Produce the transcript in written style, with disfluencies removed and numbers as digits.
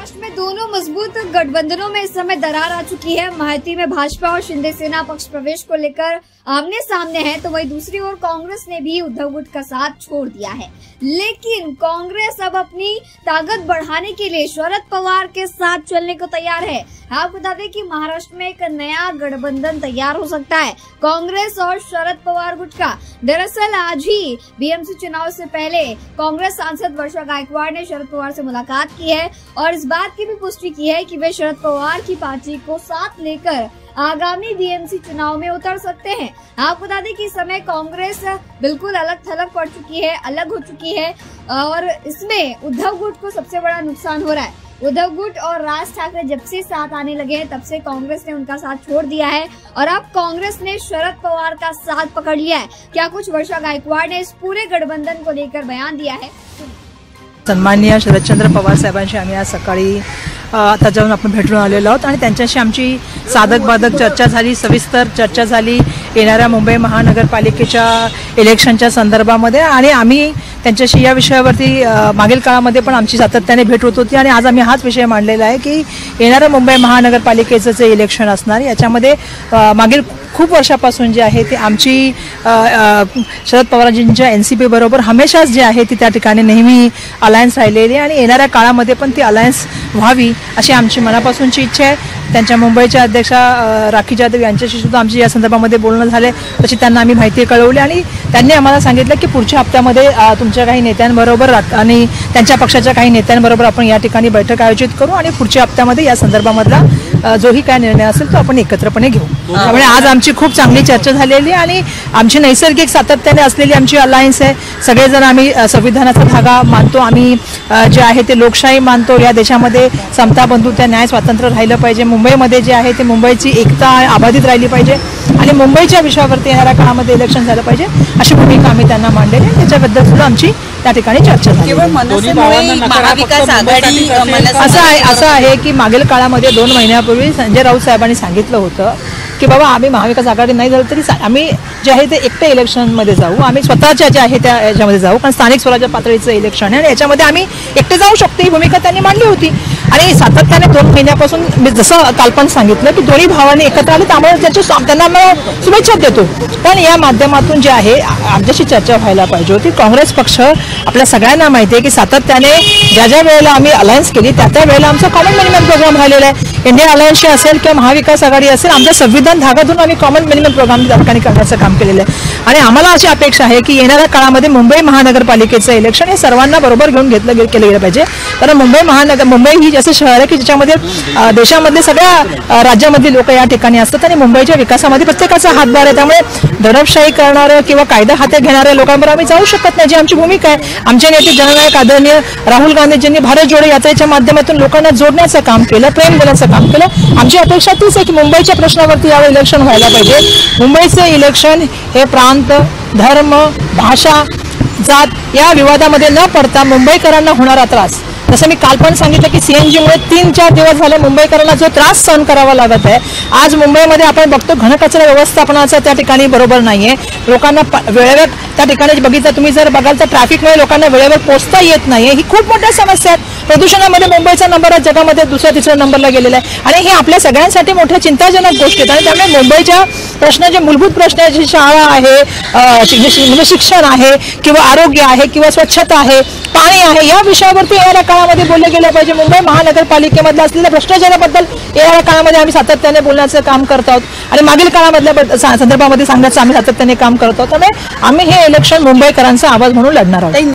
महाराष्ट्र में दोनों मजबूत गठबंधनों में इस समय दरार आ चुकी है। महायुति में भाजपा और शिंदे सेना पक्ष प्रवेश को लेकर आमने सामने है, तो वहीं दूसरी ओर कांग्रेस ने भी उद्धव गुट का साथ छोड़ दिया है। लेकिन कांग्रेस अब अपनी ताकत बढ़ाने के लिए शरद पवार के साथ चलने को तैयार है। आपको बता दें कि महाराष्ट्र में एक नया गठबंधन तैयार हो सकता है कांग्रेस और शरद पवार गुट का। दरअसल आज ही बीएमसी चुनाव से पहले कांग्रेस सांसद वर्षा गायकवाड़ ने शरद पवार से मुलाकात की है और इस बात की भी पुष्टि की है कि वे शरद पवार की पार्टी को साथ लेकर आगामी बीएमसी चुनाव में उतर सकते हैं। आपको बता दें कि इस समय कांग्रेस बिल्कुल अलग थलग पड़ चुकी है, अलग हो चुकी है और इसमें उद्धव गुट को सबसे बड़ा नुकसान हो रहा है। उद्धव गुट और राज ठाकरे जब से साथ आने लगे हैं तब से कांग्रेस ने उनका साथ छोड़ दिया है और अब कांग्रेस ने शरद पवार का साथ पकड़ लिया है। क्या कुछ वर्षा गायकवाड़ ने इस पूरे गठबंधन को लेकर बयान दिया है। सन्माननीय शरदचंद्र पवार साहेबांशी आम्ही आज सकाळी आता जाऊन आपण भेटून आलेलो आहोत आणि त्यांच्याशी आमची साधक बाधक चर्चा झाली, सविस्तर चर्चा झाली येणाऱ्या मुंबई महानगरपालिकेच्या इलेक्शनच्या संदर्भामध्ये आणि आम्ही त्यांच्याशी या विषयावरती मागील काळामध्ये पण आमची सातत्याने भेट होत होती आणि आज आम्ही हाच विषय मांडलेला आहे की येणाऱ्या मुंबई महानगरपालिकेचं जे इलेक्शन असणार याच्यामध्ये मागील खूप वर्षापासून जे आहे ते आमची शरद पवारांच्या एनसीपी बरोबर हमेशाच जे आहे ती त्या ठिकाणी नेहमी अलायन्स राहिलेली आणि येणाऱ्या काळामध्ये पण ती अलायन्स व्हावी अशी आमची मनापासूनची इच्छा आहे। त्यांच्या मुंबईच्या अध्यक्षा राखी जाधव यांच्याशी सुद्धा आमची या संदर्भामध्ये बोलणं झाले, तशी त्यांना आम्ही माहिती कळवली आणि त्यांनी आम्हाला सांगितलं की पुढच्या हप्त्यामध्ये तुमच्या काही नेत्यांबरोबर आणि त्यांच्या पक्षाच्या काही नेत्यांबरोबर आपण या ठिकाणी बैठक आयोजित करू आणि पुढच्या हप्त्यामध्ये या संदर्भामधला जोही काय निर्णय असेल तो आपण एकत्रपणे घेऊ। त्यामुळे आज आमची खूप चांगली चर्चा झालेली आणि आमची नैसर्गिक सातत्याने असलेली आमची अलायन्स आहे। सगळेजण आम्ही संविधानाचा धागा मानतो, आम्ही जे आहे ते लोकशाही मानतो, या देशामध्ये समता बंधुता न्याय स्वातंत्र्य राहिलं पाहिजे, मुंबईमध्ये जे आहे ते मुंबईची एकता अबाधित राहिली पाहिजे आणि मुंबईच्या विषयावरती येणाऱ्या काळामध्ये इलेक्शन झालं पाहिजे अशी भूमिका आम्ही त्यांना मांडलेली आहे। त्याच्याबद्दल सुद्धा आमची त्या ठिकाणी चर्चा झाली। असं आहे की मागील काळामध्ये 2 महिन्यापूर्वी संजय राऊत साहेबांनी सांगितलं होतं की बाबा आम्ही महाविकास आघाडी नाही झालं तरी आम्ही जे आहे ते एकटे इलेक्शनमध्ये जाऊ, आम्ही स्वतःच्या जे आहे त्या याच्यामध्ये जाऊ, कारण स्थानिक स्वराज्य पातळीचं इलेक्शन आहे आणि याच्यामध्ये आम्ही एकटे जाऊ शकतो ही भूमिका त्यांनी मांडली होती। आणि सातत्याने 2 महिन्यापासून मी जसं काल्पन सांगितलं की दोन्ही भावांनी एकत्र आले त्यामुळे त्यांना शुभेच्छा देतो। पण या माध्यमातून जे आहे आमच्याशी चर्चा व्हायला पाहिजे होती। काँग्रेस पक्ष आपल्या सगळ्यांना माहिती आहे की सातत्याने ज्या वेळेला आम्ही अलायन्स केली त्या वेळेला आमचा कॉमन मिनिमम प्रोग्राम राहिलेला आहे। इंडियन अलायन्सची असेल किंवा महाविकास आघाडी असेल, आमचं संविधान धागा धरून आम्ही कॉमन मिनिमम प्रोग्राम त्या ठिकाणी करण्याचं काम केलेलं आहे आणि आम्हाला अशी अपेक्षा आहे की येणाऱ्या काळामध्ये मुंबई महानगरपालिकेचं इलेक्शन हे सर्वांना बरोबर घेऊन केलं गेलं पाहिजे। कारण मुंबई ही असं शहर आहे की ज्याच्यामध्ये देशामधले सगळ्या राज्यामधले लोक या ठिकाणी असतात आणि मुंबईच्या विकासामध्ये प्रत्येकाचा हातभार आहे। त्यामुळे दडपशाही करणारं किंवा कायदा हाती घेणाऱ्या लोकांबरोबर आम्ही जाऊ शकत नाही, जी आमची भूमिका आहे। आमचे नेते जननायक आदरणीय राहुल गांधीजींनी भारत जोडो यात्रेच्या माध्यमातून लोकांना जोडण्याचं काम केलं, प्रेम देण्याचं काम केलं। आमची अपेक्षा तीच आहे की मुंबईच्या प्रश्नावरती यावेळी इलेक्शन व्हायला पाहिजे। मुंबईचे इलेक्शन हे प्रांत, धर्म, भाषा, जात या विवादामध्ये न पडता मुंबईकरांना होणारा त्रास, जसं मी काल पण सांगितलं की सीएनजीमुळे 3-4 दिवस झाले मुंबईकरांना जो त्रास सहन करावा लागत आहे। आज मुंबईमध्ये आपण बघतो घनकचरा व्यवस्थापनाचं त्या ठिकाणी बरोबर नाहीये, लोकांना वेळेवर त्या ठिकाणी बघितलं तुम्ही जर बघाल तर ट्रॅफिकमुळे लोकांना वेळेवर पोहोचता येत नाहीये, ही खूप मोठ्या समस्या आहेत। प्रदूषणामध्ये मुंबईचा नंबर आज जगामध्ये 2ऱ्या-3ऱ्या नंबरला गेलेला आहे आणि हे आपल्या सगळ्यांसाठी मोठ्या चिंताजनक गोष्ट आहे। आणि त्यामुळे मुंबईच्या प्रश्न जे मूलभूत प्रश्न आहे, शाळा आहे, म्हणजे शिक्षण आहे किंवा आरोग्य आहे किंवा स्वच्छता आहे, पाणी आहे, या विषयावरती येणाऱ्या काळामध्ये बोलले गेले पाहिजे। मुंबई महानगरपालिकेमधल्या असलेल्या भ्रष्टाचाराबद्दल येणाऱ्या काळामध्ये आम्ही सातत्याने बोलण्याचं काम करत आहोत आणि मागील काळामधल्या संदर्भामध्ये सांगण्याचं आम्ही सातत्याने काम करत आहोत। त्यामुळे आम्ही हे इलेक्शन मुंबईकरांचा आवाज म्हणून लढणार आहोत।